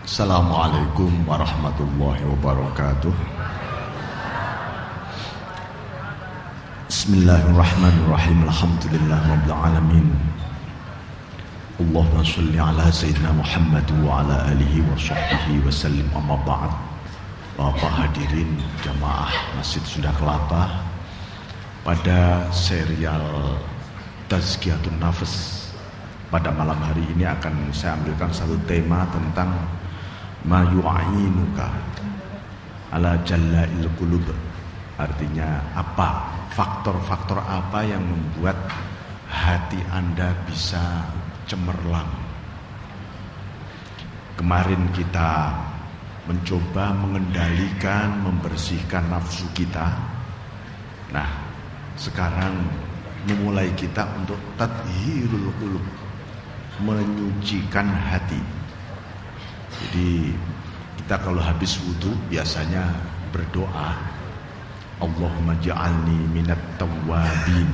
Assalamualaikum warahmatullahi wabarakatuh. Bismillahirrahmanirrahim. Alhamdulillahirabbil alamin. Allahumma shalli ala sayyidina Muhammad wa ala alihi wa sahbihi wa sallim. Amma ba'd. Bapak hadirin jamaah Masjid Sunda Kelapa, pada serial Tazkiyatun Nafs pada malam hari ini akan saya ambilkan satu tema tentang ma yu'inuka ala jalla'il qulub. Artinya apa? Faktor-faktor apa yang membuat hati Anda bisa cemerlang? Kemarin kita mencoba mengendalikan, membersihkan nafsu kita. Nah, sekarang memulai kita untuk tathhirul qulub, menyucikan hati. Jadi kita kalau habis wudu biasanya berdoa, Allahumma ja'alni minat tawwabin.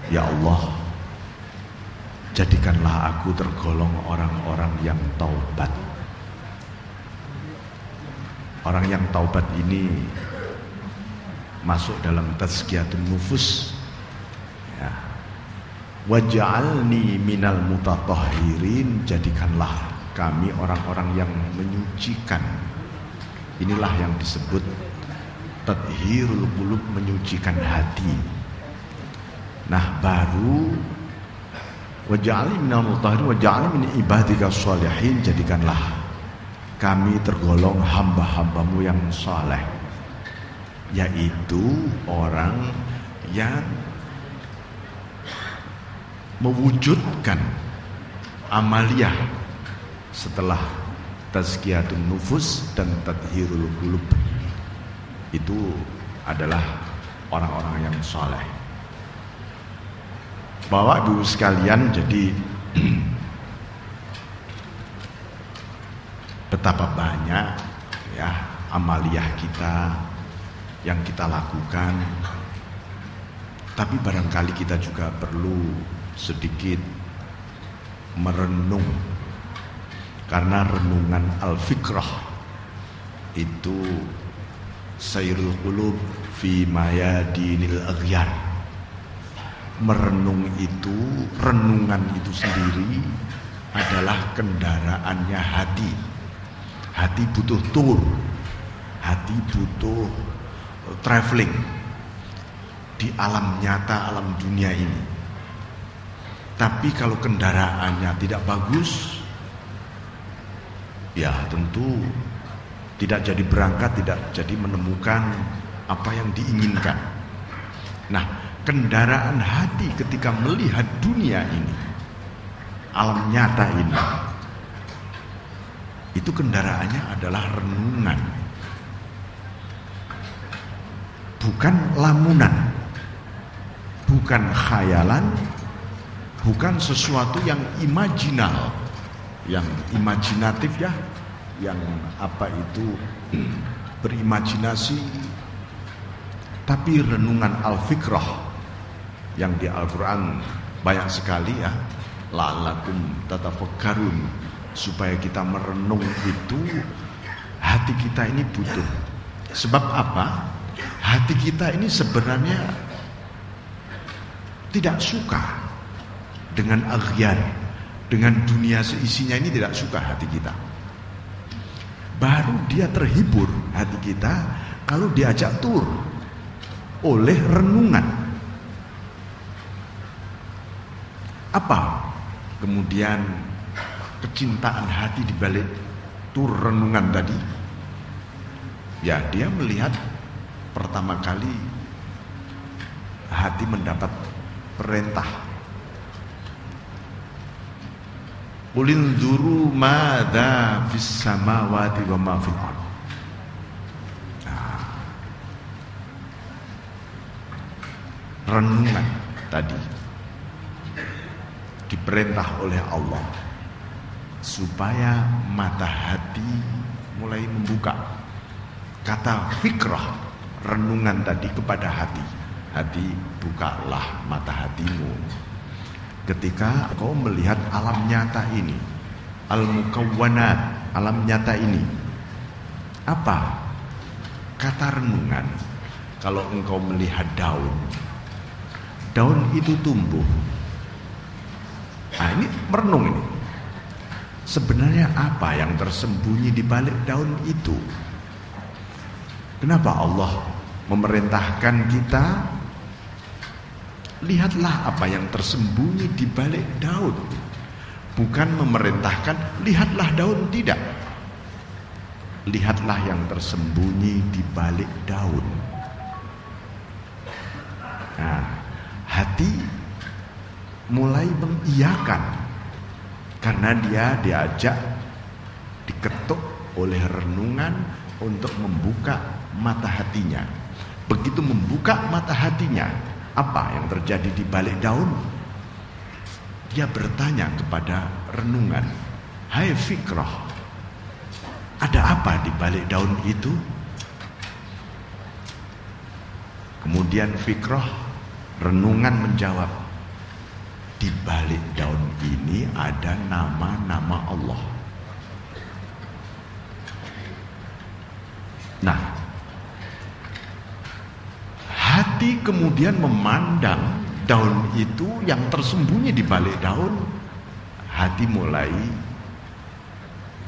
Ya Allah, jadikanlah aku tergolong orang-orang yang taubat. Orang yang taubat ini masuk dalam tazkiyatun nufus, ya. Waj'alni minal mutatahhirin, jadikanlah kami orang-orang yang menyucikan. Inilah yang disebut tathhirul qulub, menyucikan hati. Nah, baru waj'alni minal mutahhirin waj'alni min ibadika sholihin, jadikanlah kami tergolong hamba-hambamu yang saleh, yaitu orang yang mewujudkan amaliyah setelah tazkiyatun nufus dan tathhirul qulub. Itu adalah orang-orang yang saleh. Bapak Ibu sekalian, jadi betapa banyak ya amaliyah kita yang kita lakukan, tapi barangkali kita juga perlu sedikit merenung, karena renungan al-fikrah itu sayrul qulub fi mayadinil aghyar. Merenung itu, renungan itu sendiri adalah kendaraannya hati. Hati butuh tour, hati butuh traveling di alam nyata, alam dunia ini. Tapi kalau kendaraannya tidak bagus, ya tentu tidak jadi berangkat, tidak jadi menemukan apa yang diinginkan. Nah, kendaraan hati ketika melihat dunia ini, alam nyata ini, itu kendaraannya adalah renungan, bukan lamunan, bukan khayalan, bukan sesuatu yang imajinal, yang imajinatif ya, yang apa itu berimajinasi, tapi renungan al-fikrah yang di Al-Quran banyak sekali ya, la'allakum tatafakkarun, supaya kita merenung itu. Hati kita ini butuh. Sebab apa? Hati kita ini sebenarnya tidak suka dengan aghyar, dengan dunia seisinya ini tidak suka hati kita. Baru dia terhibur hati kita kalau diajak tur oleh renungan. Apa kemudian kecintaan hati dibalik tur renungan tadi? Ya, dia melihat pertama kali hati mendapat perintah, ulinzuru madza fis samawati wa ma fil ardh. Renungan tadi diperintah oleh Allah supaya mata hati mulai membuka. Kata fikrah, renungan tadi kepada hati. Hati, bukalah mata hatimu. Ketika kau melihat alam nyata ini, al-mukawwanat, alam nyata ini. Apa? Kata renungan, kalau engkau melihat daun itu tumbuh. Nah, ini merenung ini. Sebenarnya apa yang tersembunyi di balik daun itu? Kenapa Allah memerintahkan kita? Lihatlah apa yang tersembunyi di balik daun. Bukan memerintahkan, lihatlah daun, tidak. Lihatlah yang tersembunyi di balik daun. Nah, hati mulai mengiyakan karena dia diajak, diketuk oleh renungan untuk membuka mata hatinya. Begitu membuka mata hatinya, apa yang terjadi di balik daun? Dia bertanya kepada renungan, "Hai fikrah, ada apa di balik daun itu?" Kemudian fikrah, renungan menjawab, di balik daun ini ada nama-nama Allah. Nah, hati kemudian memandang daun itu yang tersembunyi di balik daun. Hati mulai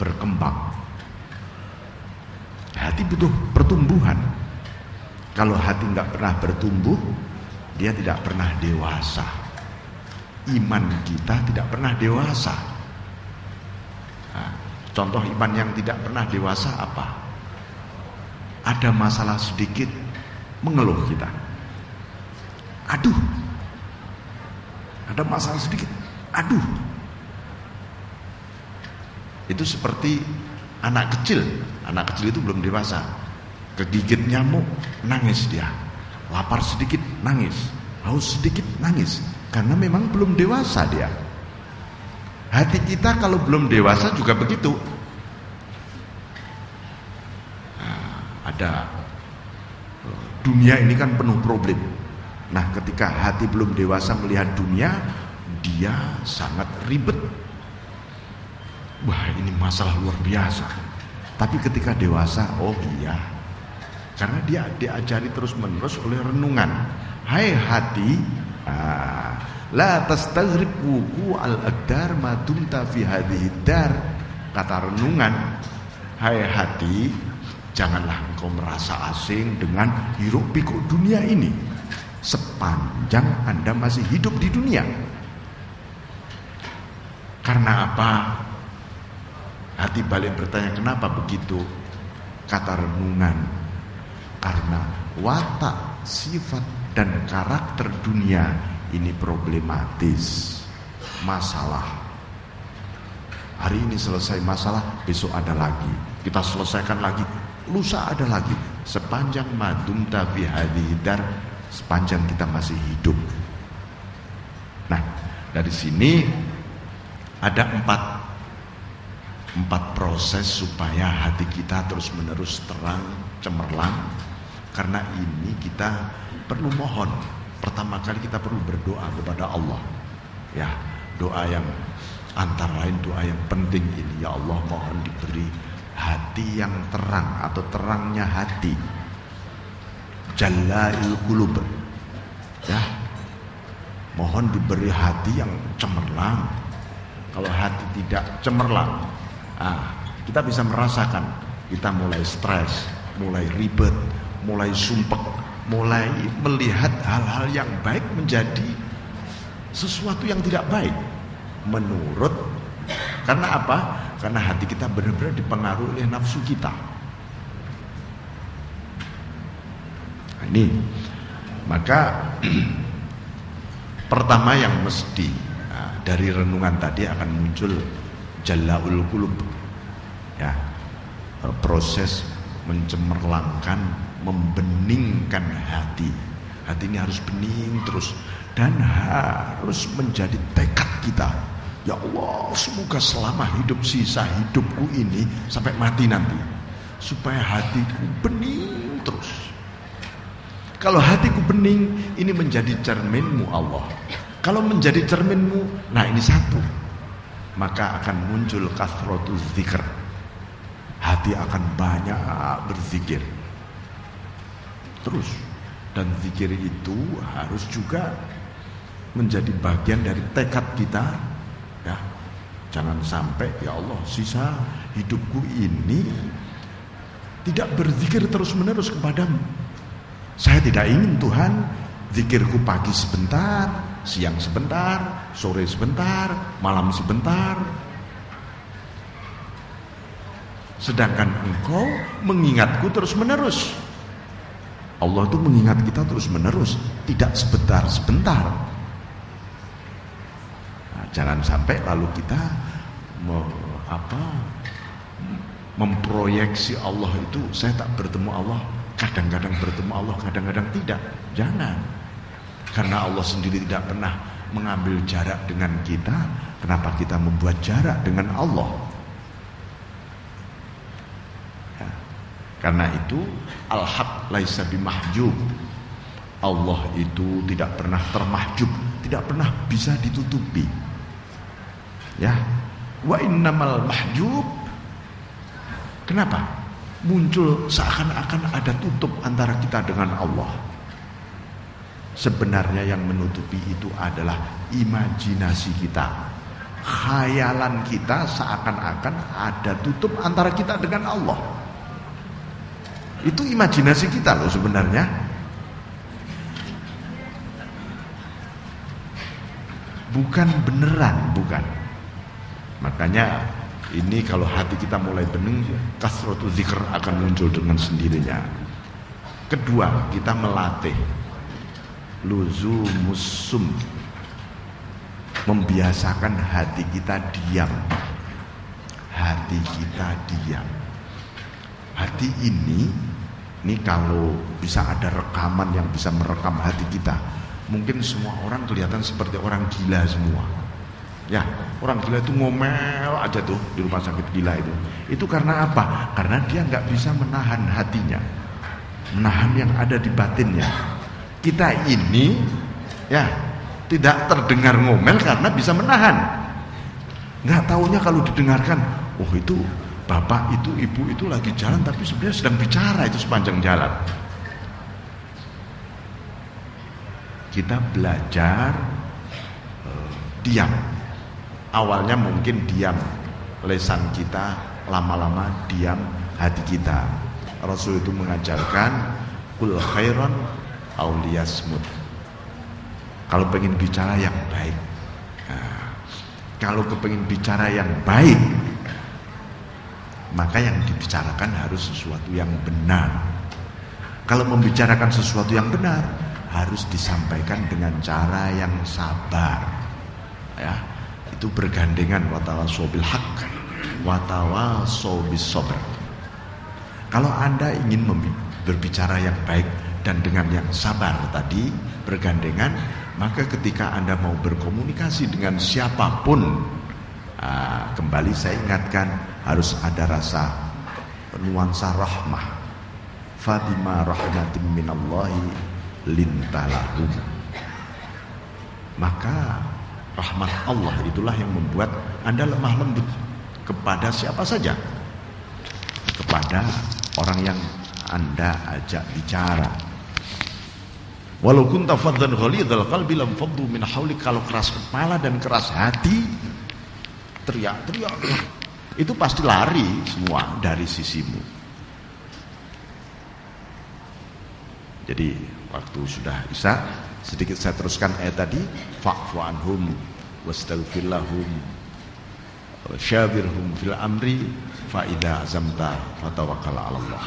berkembang. Hati butuh pertumbuhan. Kalau hati nggak pernah bertumbuh, dia tidak pernah dewasa. Iman kita tidak pernah dewasa. Nah, contoh iman yang tidak pernah dewasa apa? Ada masalah sedikit, mengeluh kita. Aduh, ada masalah sedikit, aduh. Itu seperti anak kecil. Anak kecil itu belum dewasa. Kegigit nyamuk, nangis dia. Lapar sedikit, nangis. Haus sedikit, nangis. Karena memang belum dewasa dia. Hati kita kalau belum dewasa juga begitu. Nah, ada dunia ini kan penuh problem. Nah, ketika hati belum dewasa melihat dunia, dia sangat ribet. Wah, ini masalah luar biasa. Tapi ketika dewasa, oh iya. Karena dia diajari terus-menerus oleh renungan. Hai hati, la tastaghrib wuku al-aqdar ma dumta fi hadhihi dar. Kata renungan, hai hati, janganlah engkau merasa asing dengan hiruk pikuk dunia ini sepanjang Anda masih hidup di dunia. Karena apa? Hati balik bertanya, kenapa begitu? Kata renungan, karena watak, sifat dan karakter dunia ini problematis. Masalah. Hari ini selesai masalah, besok ada lagi. Kita selesaikan lagi, lusa ada lagi. Sepanjang madumta fi hadhihi dar, sepanjang kita masih hidup. Nah, dari sini ada empat proses supaya hati kita terus menerus terang, cemerlang. Karena ini kita perlu mohon. Pertama kali kita perlu berdoa kepada Allah. Ya, doa yang antara lain doa yang penting ini, ya Allah, mohon diberi hati yang terang atau terangnya hati. Jalail qulub. Ya. Mohon diberi hati yang cemerlang. Kalau hati tidak cemerlang, kita bisa merasakan kita mulai stres, mulai ribet, mulai sumpek, mulai melihat hal-hal yang baik menjadi sesuatu yang tidak baik. Menurut, karena apa? Karena hati kita benar-benar dipengaruhi oleh nafsu kita. Nah, ini maka pertama yang mesti dari renungan tadi akan muncul jalaul qulub, ya, proses mencemerlangkan, membeningkan hati. Hati ini harus bening terus dan harus menjadi tekad kita. Ya Allah, semoga selama hidup sisa hidupku ini sampai mati nanti, supaya hatiku bening terus. Kalau hatiku bening, ini menjadi cerminmu Allah. Kalau menjadi cerminmu, nah ini satu. maka akan muncul kathrotuz zikr. Hati akan banyak berzikir terus. Dan zikir itu harus juga menjadi bagian dari tekad kita, ya. Jangan sampai ya Allah sisa hidupku ini tidak berzikir terus menerus kepadamu. Saya tidak ingin Tuhan zikirku pagi sebentar, siang sebentar, sore sebentar, malam sebentar. Sedangkan engkau mengingatku terus menerus. Allah itu mengingat kita terus menerus, tidak sebentar-sebentar. Nah, jangan sampai lalu kita memproyeksi Allah itu, saya tak bertemu Allah, kadang-kadang bertemu Allah, kadang-kadang tidak. Jangan. Karena Allah sendiri tidak pernah mengambil jarak dengan kita, kenapa kita membuat jarak dengan Allah? Ya. Karena itu al-haq laisa bimahjub. Allah itu tidak pernah termahjub, tidak pernah bisa ditutupi. Ya. Wa innamal mahjub, kenapa? Muncul seakan-akan ada tutup antara kita dengan Allah. Sebenarnya yang menutupi itu adalah imajinasi kita, khayalan kita, seakan-akan ada tutup antara kita dengan Allah. Itu imajinasi kita loh sebenarnya. Bukan beneran, bukan. Makanya ini kalau hati kita mulai bening, kasratu zikr akan muncul dengan sendirinya. Kedua, kita melatih luzumus sum, membiasakan hati kita diam. Hati kita diam. Hati ini kalau bisa ada rekaman yang bisa merekam hati kita, mungkin semua orang kelihatan seperti orang gila semua. Ya, orang gila itu ngomel aja tuh di rumah sakit gila itu. Itu karena apa? Karena dia nggak bisa menahan hatinya, menahan yang ada di batinnya. Kita ini ya tidak terdengar ngomel karena bisa menahan. Nggak taunya kalau didengarkan, oh itu bapak itu, ibu itu lagi jalan tapi sebenarnya sedang bicara itu sepanjang jalan. Kita belajar diam. Awalnya mungkin diam lesan kita, lama-lama diam hati kita. Rasul itu mengajarkan kul khairan aw liyasmut. Kalau pengen bicara yang baik, kalau kepengen bicara yang baik, maka yang dibicarakan harus sesuatu yang benar. Kalau membicarakan sesuatu yang benar, harus disampaikan dengan cara yang sabar, ya. Itu bergandengan, watawasau bil haqq watawasau bis sabr. Kalau Anda ingin berbicara yang baik dan dengan yang sabar tadi bergandengan, maka ketika Anda mau berkomunikasi dengan siapapun, kembali saya ingatkan, harus ada rasa nuansa rahmah. Fabima rahmatin minallahi lintalahum. Maka rahmat Allah itulah yang membuat Anda lemah lembut kepada siapa saja, kepada orang yang Anda ajak bicara. Walau kunta faddan ghalidhal qalbi lam faddu min haulik. Kalau keras kepala dan keras hati, teriak-teriak, itu pasti lari semua dari sisimu. Jadi waktu sudah isya, sedikit saya teruskan ayat tadi, fa'fu anhum wastaghfir lahum syawirhum fil amri fa idza azamta fatawakkal 'ala Allah.